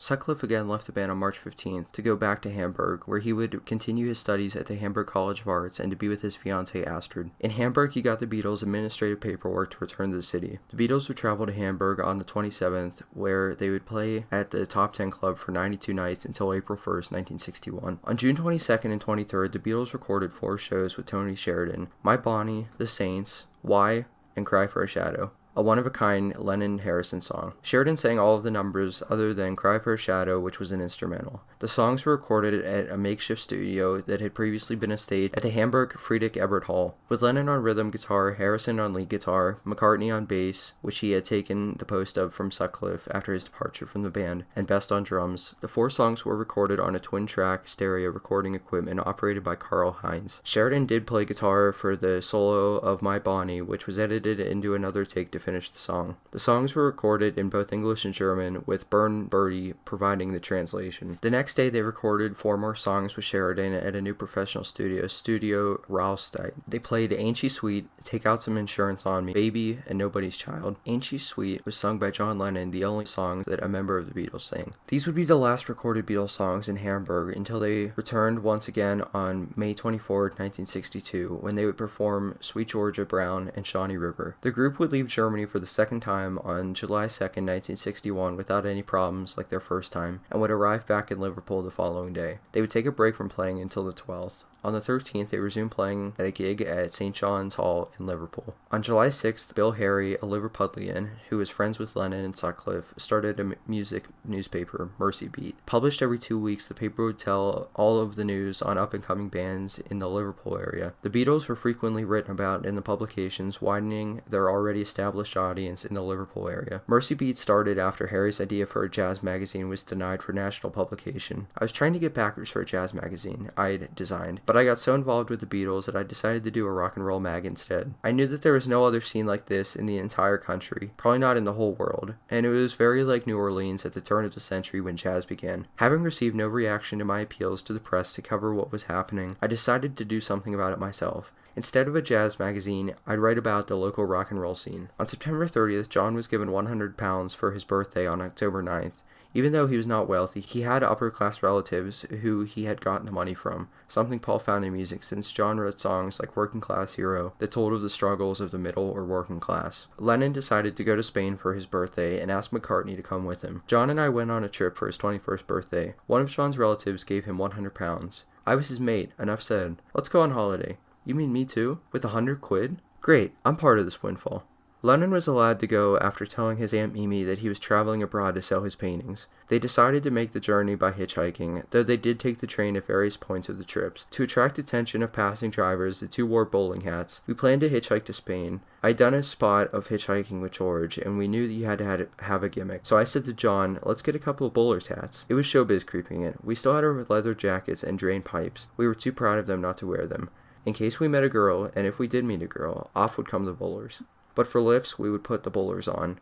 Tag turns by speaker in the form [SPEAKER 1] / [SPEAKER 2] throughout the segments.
[SPEAKER 1] Sutcliffe again left the band on March 15th to go back to Hamburg, where he would continue his studies at the Hamburg College of Arts and to be with his fiancée Astrid. In Hamburg, he got the Beatles administrative paperwork to return to the city. The Beatles would travel to Hamburg on the 27th, where they would play at the Top 10 Club for 92 nights until April 1st, 1961. On June 22nd and 23rd, the Beatles recorded 4 shows with Tony Sheridan: My Bonnie, The Saints, Why, and Cry for a Shadow, a one-of-a-kind Lennon-Harrison song. Sheridan sang all of the numbers other than Cry for a Shadow, which was an instrumental. The songs were recorded at a makeshift studio that had previously been a stage at the Hamburg Friedrich Ebert Hall, with Lennon on rhythm guitar, Harrison on lead guitar, McCartney on bass, which he had taken the post of from Sutcliffe after his departure from the band, and Best on drums. The 4 songs were recorded on a twin-track stereo recording equipment operated by Karl Heinz. Sheridan did play guitar for the solo of My Bonnie, which was edited into another take to finish the song. The songs were recorded in both English and German, with Bern Birdie providing the translation. The next day, they recorded 4 more songs with Sheridan at a new professional studio, Studio Rahlstedt. They played Ain't She Sweet, Take Out Some Insurance on Me, Baby, and Nobody's Child. Ain't She Sweet was sung by John Lennon, the only song that a member of the Beatles sang. These would be the last recorded Beatles songs in Hamburg until they returned once again on May 24, 1962, when they would perform Sweet Georgia Brown and Shawnee River. The group would leave Germany for the second time on July 2nd, 1961 without any problems like their first time, and would arrive back in Liverpool the following day. They would take a break from playing until the 12th. On the 13th, they resumed playing at a gig at St. John's Hall in Liverpool. On July 6th, Bill Harry, a Liverpudlian who was friends with Lennon and Sutcliffe, started a music newspaper, Mersey Beat. Published every 2 weeks, the paper would tell all of the news on up-and-coming bands in the Liverpool area. The Beatles were frequently written about in the publications, widening their already established audience in the Liverpool area. Mersey Beat started after Harry's idea for a jazz magazine was denied for national publication. I was trying to get backers for a jazz magazine I'd designed, but I got so involved with the Beatles that I decided to do a rock and roll mag instead. I knew that there was no other scene like this in the entire country, probably not in the whole world, and it was very like New Orleans at the turn of the century when jazz began. Having received no reaction to my appeals to the press to cover what was happening, I decided to do something about it myself. Instead of a jazz magazine, I'd write about the local rock and roll scene. On September 30th, John was given £100 for his birthday on October 9th. Even though he was not wealthy, he had upper-class relatives who he had gotten the money from, something Paul found in music since John wrote songs like Working Class Hero that told of the struggles of the middle or working class. Lennon decided to go to Spain for his birthday and asked McCartney to come with him. John and I went on a trip for his 21st birthday. One of John's relatives gave him £100. I was his mate, enough said. Let's go on holiday. You mean me too? With £100? Great, I'm part of this windfall. Lennon was allowed to go after telling his Aunt Mimi that he was traveling abroad to sell his paintings. They decided to make the journey by hitchhiking, though they did take the train at various points of the trips. To attract attention of passing drivers, the 2 wore bowling hats. We planned to hitchhike to Spain. I'd done a spot of hitchhiking with George, and we knew that you had to have a gimmick. So I said to John, let's get a couple of bowler's hats. It was showbiz creeping in. We still had our leather jackets and drain pipes. We were too proud of them not to wear them. In case we met a girl, and if we did meet a girl, off would come the bowlers. But for lifts, we would put the bowlers on.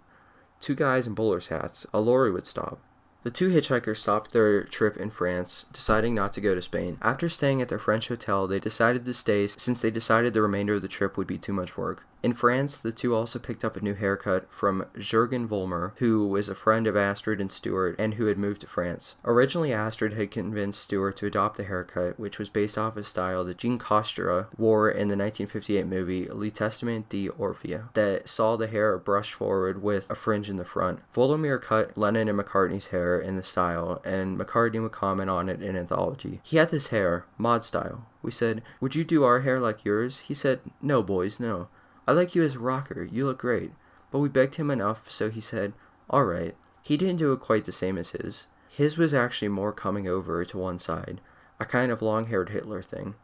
[SPEAKER 1] 2 guys in bowlers' hats. A lorry would stop. The 2 hitchhikers stopped their trip in France, deciding not to go to Spain. After staying at their French hotel, they decided to stay since they decided the remainder of the trip would be too much work. In France, the 2 also picked up a new haircut from Jürgen Vollmer, who was a friend of Astrid and Stuart and who had moved to France. Originally, Astrid had convinced Stuart to adopt the haircut, which was based off a style that Jean Costra wore in the 1958 movie Le Testament d'Orphée, that saw the hair brushed forward with a fringe in the front. Vollmer cut Lennon and McCartney's hair in the style, and McCartney would comment on it in Anthology. He had this hair, mod style. We said, would you do our hair like yours? He said, no boys, no. I like you as a rocker, you look great. But we begged him enough, so he said, alright. He didn't do it quite the same as his. His was actually more coming over to one side, a kind of long-haired Hitler thing.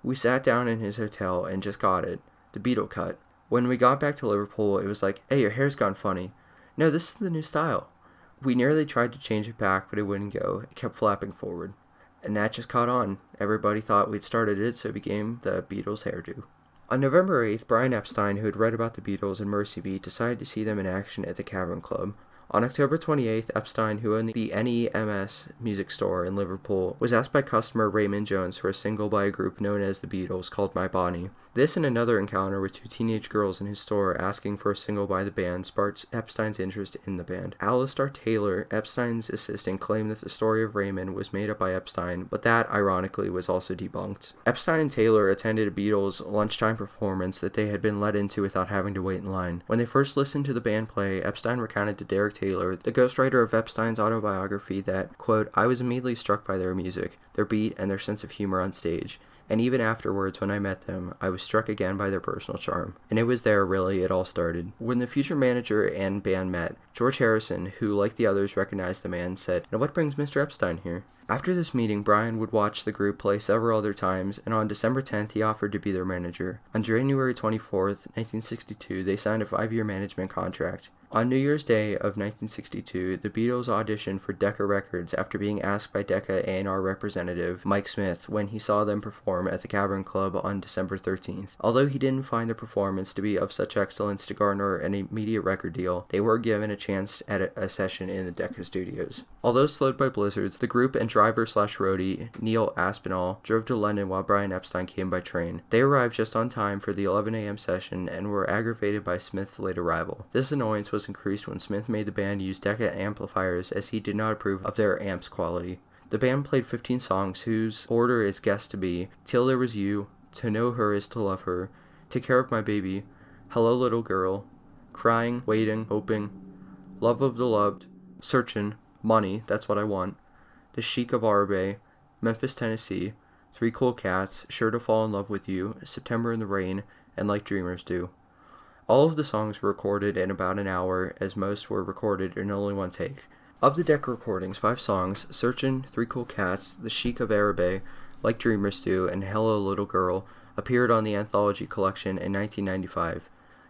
[SPEAKER 1] We sat down in his hotel and just got it, the Beatle cut. When we got back to Liverpool, it was like, hey, your hair's gone funny. No, this is the new style. We nearly tried to change it back, but it wouldn't go. It kept flapping forward. And that just caught on. Everybody thought we'd started it, so it became the Beatles hairdo. On November 8th, Brian Epstein, who had read about the Beatles and Mersey Beat, decided to see them in action at the Cavern Club. On October 28th, Epstein, who owned the NEMS music store in Liverpool, was asked by customer Raymond Jones for a single by a group known as the Beatles called My Bonnie. This and another encounter with two teenage girls in his store asking for a single by the band sparked Epstein's interest in the band. Alistair Taylor, Epstein's assistant, claimed that the story of Raymond was made up by Epstein, but that, ironically, was also debunked. Epstein and Taylor attended a Beatles lunchtime performance that they had been let into without having to wait in line. When they first listened to the band play, Epstein recounted to Derek Taylor, the ghostwriter of Epstein's autobiography, that, quote, "I was immediately struck by their music, their beat, and their sense of humor on stage. And even afterwards, when I met them, I was struck again by their personal charm. And it was there, really, it all started." When the future manager and band met, George Harrison, who, like the others, recognized the man, said, "Now what brings Mr. Epstein here?" After this meeting, Brian would watch the group play several other times, and on December 10th, he offered to be their manager. On January 24th, 1962, they signed a 5-year management contract. On New Year's Day of 1962, the Beatles auditioned for Decca Records after being asked by Decca A&R representative Mike Smith when he saw them perform at the Cavern Club on December 13th. Although he didn't find the performance to be of such excellence to garner an immediate record deal, they were given a chance at a session in the Decca studios. Although slowed by blizzards, the group and driver/roadie Neil Aspinall drove to London while Brian Epstein came by train. They arrived just on time for the 11 a.m. session and were aggravated by Smith's late arrival. This annoyance was increased when Smith made the band use Decca amplifiers, as he did not approve of their amps' quality. The band played 15 songs whose order is guessed to be "Till There Was You," "To Know Her Is to Love Her," "Take Care of My Baby," "Hello Little Girl," "Crying," "Waiting," "Hoping," "Love of the Loved," "Searchin'," "Money, That's What I Want," "The Chic of Arabe," "Memphis, Tennessee," "Three Cool Cats," "Sure to Fall in Love with You," "September in the Rain," and "Like Dreamers Do." All of the songs were recorded in about an hour, as most were recorded in only one take. Of the Decca recordings, 5 songs, "Searchin'," "Three Cool Cats," "The Chic of Arabe," "Like Dreamers Do," and "Hello Little Girl," appeared on the Anthology collection in 1995.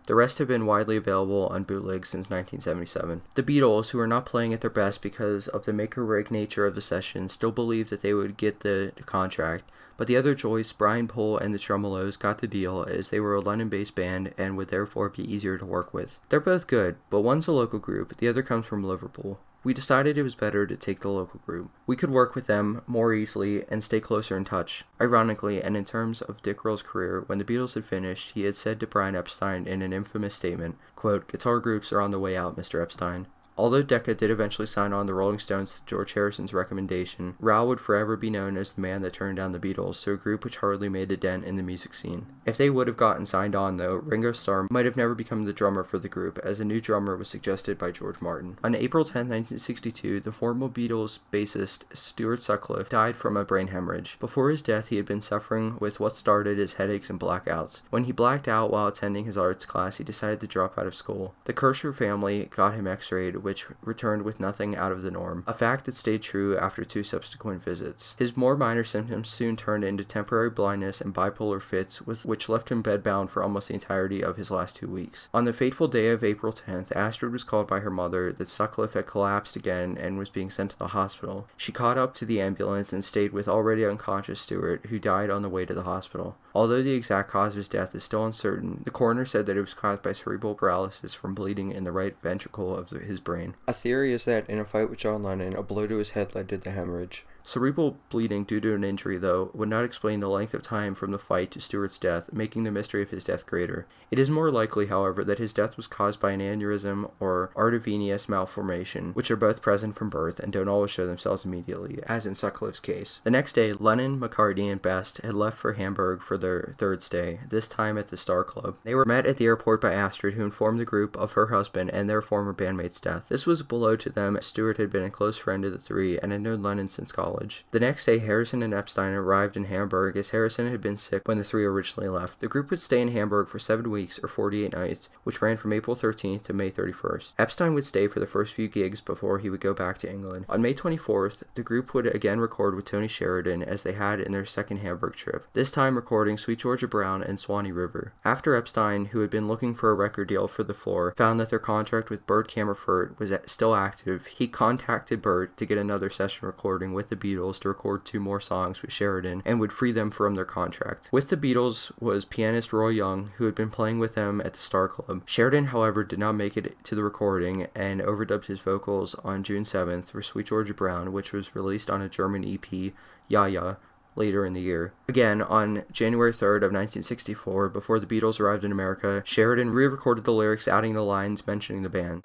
[SPEAKER 1] The rest have been widely available on bootleg since 1977. The Beatles, who are not playing at their best because of the make-or-break nature of the session, still believed that they would get the contract, but the other choice, Brian Poole and the Tremolos, got the deal as they were a London-based band and would therefore be easier to work with. They're both good, but one's a local group, the other comes from Liverpool. We decided it was better to take the local group. We could work with them more easily and stay closer in touch. Ironically, and in terms of Dick Earl's career, when the Beatles had finished, he had said to Brian Epstein in an infamous statement, quote, "Guitar groups are on the way out, Mr. Epstein." Although Decca did eventually sign on the Rolling Stones to George Harrison's recommendation, Raoul would forever be known as the man that turned down the Beatles to a group which hardly made a dent in the music scene. If they would have gotten signed on, though, Ringo Starr might have never become the drummer for the group, as a new drummer was suggested by George Martin. On April 10, 1962, the former Beatles bassist Stuart Sutcliffe died from a brain hemorrhage. Before his death, he had been suffering with what started as headaches and blackouts. When he blacked out while attending his arts class, he decided to drop out of school. The Kircher family got him x-rayed, which returned with nothing out of the norm, a fact that stayed true after 2 subsequent visits. His more minor symptoms soon turned into temporary blindness and bipolar fits, which left him bedbound for almost the entirety of his last 2 weeks. On the fateful day of April 10th, Astrid was called by her mother that Sutcliffe had collapsed again and was being sent to the hospital. She caught up to the ambulance and stayed with already unconscious Stuart, who died on the way to the hospital. Although the exact cause of his death is still uncertain, the coroner said that it was caused by cerebral paralysis from bleeding in the right ventricle of his brain. A theory is that in a fight with John Lennon, a blow to his head led to the hemorrhage. Cerebral bleeding due to an injury, though, would not explain the length of time from the fight to Stuart's death, making the mystery of his death greater. It is more likely, however, that his death was caused by an aneurysm or arteriovenous malformation, which are both present from birth and don't always show themselves immediately, as in Sutcliffe's case. The next day, Lennon, McCartney, and Best had left for Hamburg for their 3rd stay, this time at the Starr Club. They were met at the airport by Astrid, who informed the group of her husband and their former bandmate's death. This was a blow to them, as Stuart had been a close friend of the three and had known Lennon since college. The next day, Harrison and Epstein arrived in Hamburg, as Harrison had been sick when the three originally left. The group would stay in Hamburg for 7 weeks or 48 nights, which ran from April 13th to May 31st. Epstein would stay for the first few gigs before he would go back to England. On May 24th, the group would again record with Tony Sheridan, as they had in their second Hamburg trip, this time recording Sweet Georgia Brown and Swanee River. After Epstein, who had been looking for a record deal for the four, found that their contract with Bert Cammerford was still active, he contacted Bert to get another session recording with the Beatles to record 2 more songs with Sheridan and would free them from their contract. With the Beatles was pianist Roy Young, who had been playing with them at the Starr Club. Sheridan, however, did not make it to the recording and overdubbed his vocals on June 7th for Sweet Georgia Brown, which was released on a German EP, Ya Ya, later in the year. Again, on January 3rd of 1964, before the Beatles arrived in America, Sheridan re-recorded the lyrics, adding the lines mentioning the band.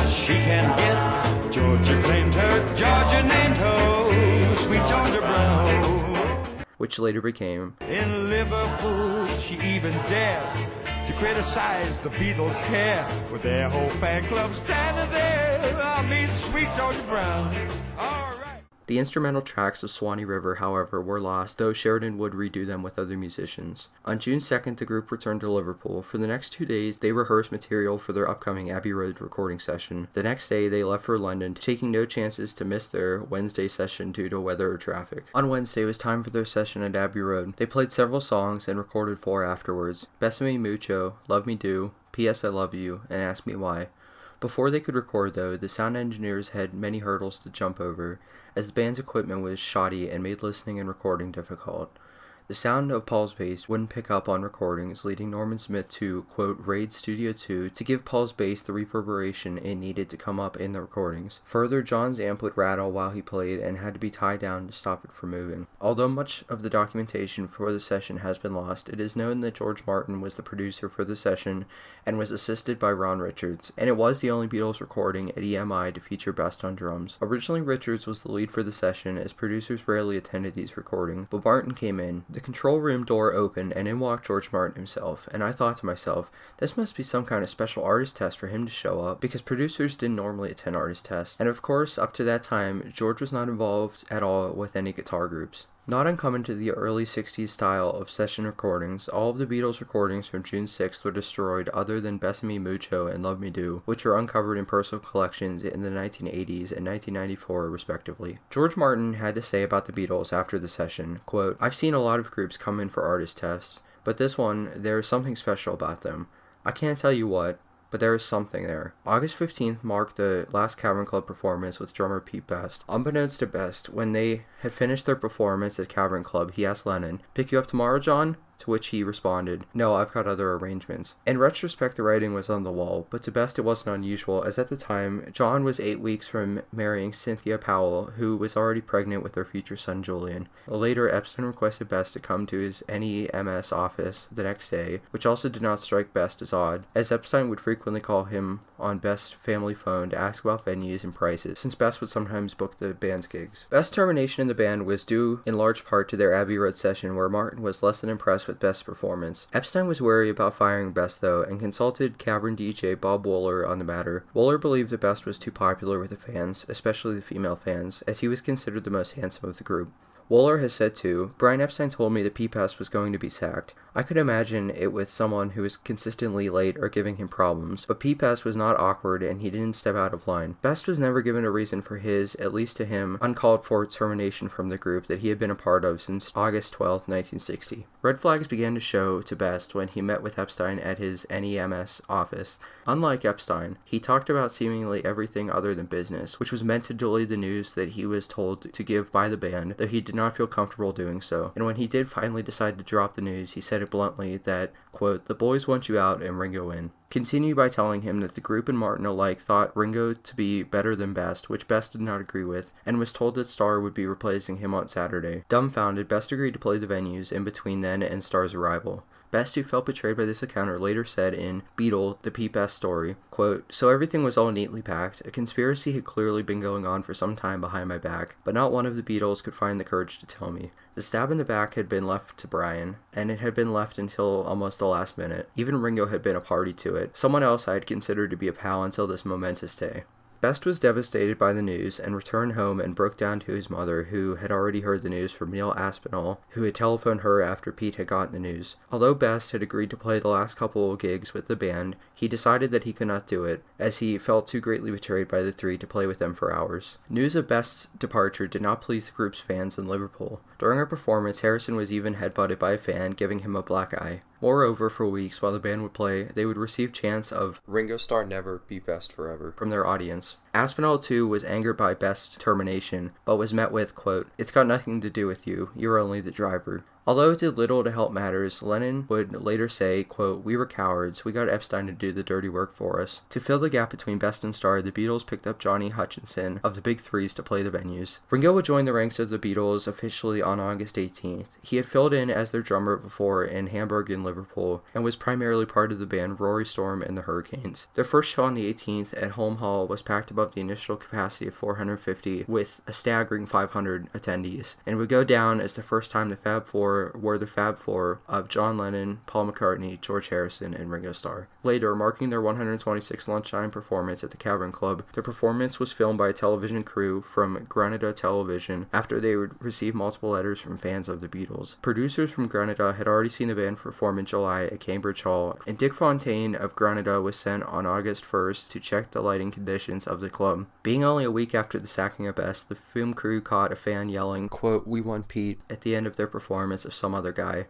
[SPEAKER 2] She can get, Georgia claimed her, Georgia named her, Sweet Georgia Brown.
[SPEAKER 1] Which later became,
[SPEAKER 2] In Liverpool, she even dared to criticize the Beatles' hair, with their whole fan club standing there. I mean, Sweet Georgia Brown. All right.
[SPEAKER 1] The instrumental tracks of Swanee River, however, were lost, though Sheridan would redo them with other musicians. On June 2nd, the group returned to Liverpool. For the next 2 days, they rehearsed material for their upcoming Abbey Road recording session. The next day, they left for London, taking no chances to miss their Wednesday session due to weather or traffic. On Wednesday, it was time for their session at Abbey Road. They played several songs and recorded 4 afterwards: Besame Mucho, Love Me Do, P.S. I Love You, and Ask Me Why. Before they could record, though, the sound engineers had many hurdles to jump over, as the band's equipment was shoddy and made listening and recording difficult. The sound of Paul's bass wouldn't pick up on recordings, leading Norman Smith to, quote, raid Studio 2 to give Paul's bass the reverberation it needed to come up in the recordings. Further, John's amp would rattle while he played and had to be tied down to stop it from moving. Although much of the documentation for the session has been lost, it is known that George Martin was the producer for the session and was assisted by Ron Richards, and it was the only Beatles recording at EMI to feature Best on drums. Originally, Richards was the lead for the session, as producers rarely attended these recordings, but Martin came in. The control room door opened, and in walked George Martin himself, and I thought to myself, this must be some kind of special artist test for him to show up, because producers didn't normally attend artist tests, and of course, up to that time, George was not involved at all with any guitar groups. Not uncommon to the early 60s style of session recordings, all of the Beatles recordings from June 6th were destroyed other than Besame Mucho and Love Me Do, which were uncovered in personal collections in the 1980s and 1994 respectively. George Martin had to say about the Beatles after the session, quote, I've seen a lot of groups come in for artist tests, but this one, there is something special about them. I can't tell you what, but there is something there. August 15th marked the last Cavern Club performance with drummer Pete Best. Unbeknownst to Best, when they had finished their performance at Cavern Club, he asked Lennon, "Pick you up tomorrow, John?" To which he responded, "No, I've got other arrangements." In retrospect, the writing was on the wall, but to Best it wasn't unusual, as at the time, John was 8 weeks from marrying Cynthia Powell, who was already pregnant with their future son Julian. Later, Epstein requested Best to come to his NEMS office the next day, which also did not strike Best as odd, as Epstein would frequently call him on Best's family phone to ask about venues and prices, since Best would sometimes book the band's gigs. Best's termination in the band was due in large part to their Abbey Road session, where Martin was less than impressed with Best's performance. Epstein was wary about firing Best, though, and consulted Cavern DJ Bob Wooler on the matter. Wooler believed that Best was too popular with the fans, especially the female fans, as he was considered the most handsome of the group. Wooler has said too, Brian Epstein told me that Pete Best was going to be sacked. I could imagine it with someone who was consistently late or giving him problems, but Pete Best was not awkward and he didn't step out of line. Best was never given a reason for his, at least to him, uncalled for termination from the group that he had been a part of since August 12, 1960. Red flags began to show to Best when he met with Epstein at his NEMS office. Unlike Epstein, he talked about seemingly everything other than business, which was meant to delay the news that he was told to give by the band, though he did not feel comfortable doing so. And when he did finally decide to drop the news, he said it bluntly that, quote, "The boys want you out and Ringo in." Continued by telling him that the group and Martin alike thought Ringo to be better than Best, which Best did not agree with, and was told that Starr would be replacing him on Saturday. Dumbfounded, Best agreed to play the venues in between then and Starr's arrival. Best, who felt betrayed by this encounter, later said in Beatle, the Pete Best story, quote, "So everything was all neatly packed. A conspiracy had clearly been going on for some time behind my back, but not one of the Beatles could find the courage to tell me. The stab in the back had been left to Brian, and it had been left until almost the last minute. Even Ringo had been a party to it, someone else I had considered to be a pal until this momentous day." Best was devastated by the news and returned home and broke down to his mother, who had already heard the news from Neil Aspinall, who had telephoned her after Pete had gotten the news. Although Best had agreed to play the last couple of gigs with the band, he decided that he could not do it, as he felt too greatly betrayed by the three to play with them for hours. News of Best's departure did not please the group's fans in Liverpool. During a performance, Harrison was even headbutted by a fan, giving him a black eye. Moreover, for weeks while the band would play, they would receive chants of "Ringo Starr never, be best forever" from their audience. Aspinall, too, was angered by Best's termination, but was met with, quote, "It's got nothing to do with you. You're only the driver." Although it did little to help matters, Lennon would later say, quote, "We were cowards. We got Epstein to do the dirty work for us." To fill the gap between Best and Starr, the Beatles picked up Johnny Hutchinson of the Big Threes to play the venues. Ringo would join the ranks of the Beatles officially on August 18th. He had filled in as their drummer before in Hamburg and Liverpool, and was primarily part of the band Rory Storm and the Hurricanes. Their first show on the 18th at Home Hall was packed above the initial capacity of 450 with a staggering 500 attendees, and would go down as the first time the Fab Four were the Fab Four of John Lennon, Paul McCartney, George Harrison, and Ringo Starr. Later, marking their 126th lunchtime performance at the Cavern Club, their performance was filmed by a television crew from Granada Television after they would receive multiple letters from fans of the Beatles. Producers from Granada had already seen the band perform in July at Cambridge Hall, and Dick Fontaine of Granada was sent on August 1st to check the lighting conditions of the club. Being only a week after the sacking of Best, the film crew caught a fan yelling, quote, "We want Pete," at the end of their performance of Some Other Guy.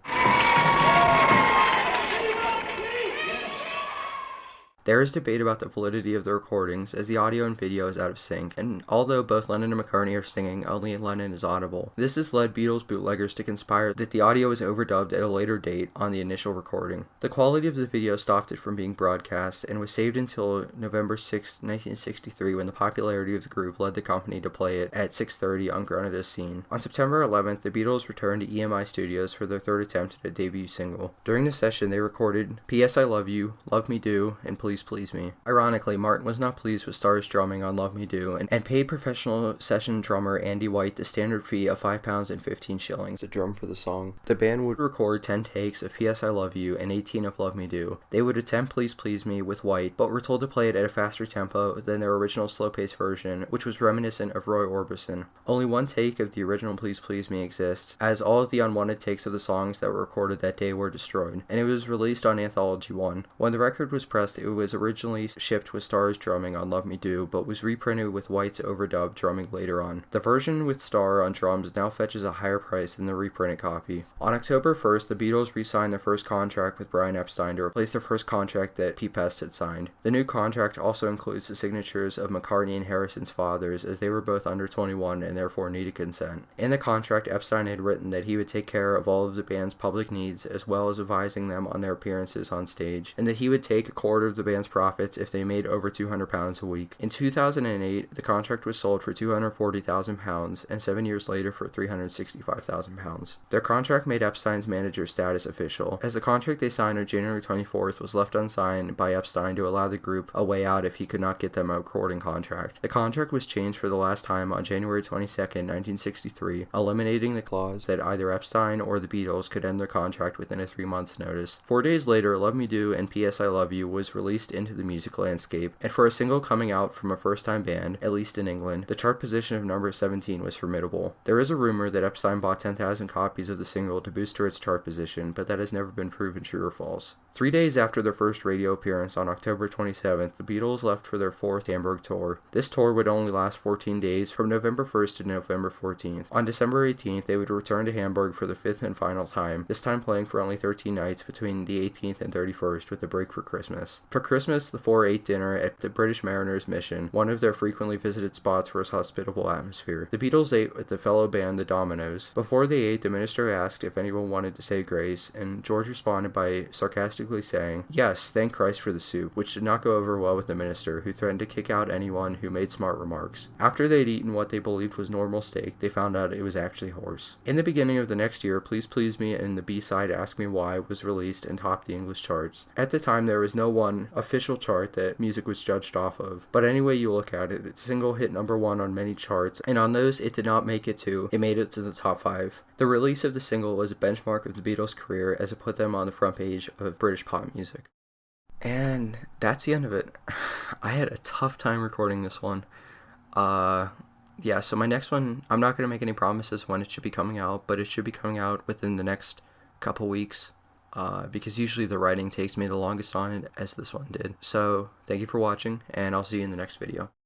[SPEAKER 1] There is debate about the validity of the recordings, as the audio and video is out of sync, and although both Lennon and McCartney are singing, only Lennon is audible. This has led Beatles bootleggers to conspire that the audio was overdubbed at a later date on the initial recording. The quality of the video stopped it from being broadcast, and was saved until November 6, 1963, when the popularity of the group led the company to play it at 6:30 on Granada's scene. On September 11th, the Beatles returned to EMI Studios for their third attempt at a debut single. During the session, they recorded "P.S. I Love You," "Love Me Do," and "Please Please Me." Ironically, Martin was not pleased with Starr's drumming on "Love Me Do" and paid professional session drummer Andy White the standard fee of £5 and 15 shillings to drum for the song. The band would record 10 takes of "P.S. I Love You" and 18 of "Love Me Do." They would attempt "Please Please Me" with White, but were told to play it at a faster tempo than their original slow-paced version, which was reminiscent of Roy Orbison. Only one take of the original "Please Please Me" exists, as all of the unwanted takes of the songs that were recorded that day were destroyed, and it was released on Anthology 1. When the record was pressed, it was originally shipped with Starr's drumming on "Love Me Do," but was reprinted with White's overdubbed drumming later on. The version with Starr on drums now fetches a higher price than the reprinted copy. On October 1st, the Beatles re-signed their first contract with Brian Epstein to replace their first contract that Pete Best had signed. The new contract also includes the signatures of McCartney and Harrison's fathers, as they were both under 21 and therefore needed consent. In the contract, Epstein had written that he would take care of all of the band's public needs, as well as advising them on their appearances on stage, and that he would take a quarter of the band's profits if they made over £200 a week. In 2008, the contract was sold for £240,000, and 7 years later for £365,000. Their contract made Epstein's manager status official, as the contract they signed on January 24th was left unsigned by Epstein to allow the group a way out if he could not get them a recording contract. The contract was changed for the last time on January 22nd, 1963, eliminating the clause that either Epstein or the Beatles could end their contract within a 3 months' notice. 4 days later, "Love Me Do" and "P.S. I Love You" was released into the music landscape, and for a single coming out from a first-time band, at least in England, the chart position of number 17 was formidable. There is a rumor that Epstein bought 10,000 copies of the single to boost its chart position, but that has never been proven true or false. 3 days after their first radio appearance on October 27th, the Beatles left for their fourth Hamburg tour. This tour would only last 14 days, from November 1st to November 14th. On December 18th, they would return to Hamburg for the fifth and final time, this time playing for only 13 nights between the 18th and 31st, with a break for Christmas. For Christmas, the four ate dinner at the British Mariners' Mission, one of their frequently visited spots for its hospitable atmosphere. The Beatles ate with the fellow band the Dominoes. Before they ate, the minister asked if anyone wanted to say grace, and George responded by sarcastically saying, "Yes, thank Christ for the soup," which did not go over well with the minister, who threatened to kick out anyone who made smart remarks. After they'd eaten what they believed was normal steak, they found out it was actually horse. In the beginning of the next year, "Please Please Me" and the B-side "Ask Me Why" was released and topped the English charts. At the time, there was no one official chart that music was judged off of, but any way you look at it, its single hit number 1 on many charts, and on those it did not make it to, it made it to the top 5. The release of the single was a benchmark of the Beatles' career, as it put them on the front page of British pop music. And that's the end of it. I had a tough time recording this one. Yeah, so my next one, I'm not going to make any promises when it should be coming out, but it should be coming out within the next couple weeks, because usually the writing takes me the longest on it, as this one did. So, thank you for watching, and I'll see you in the next video.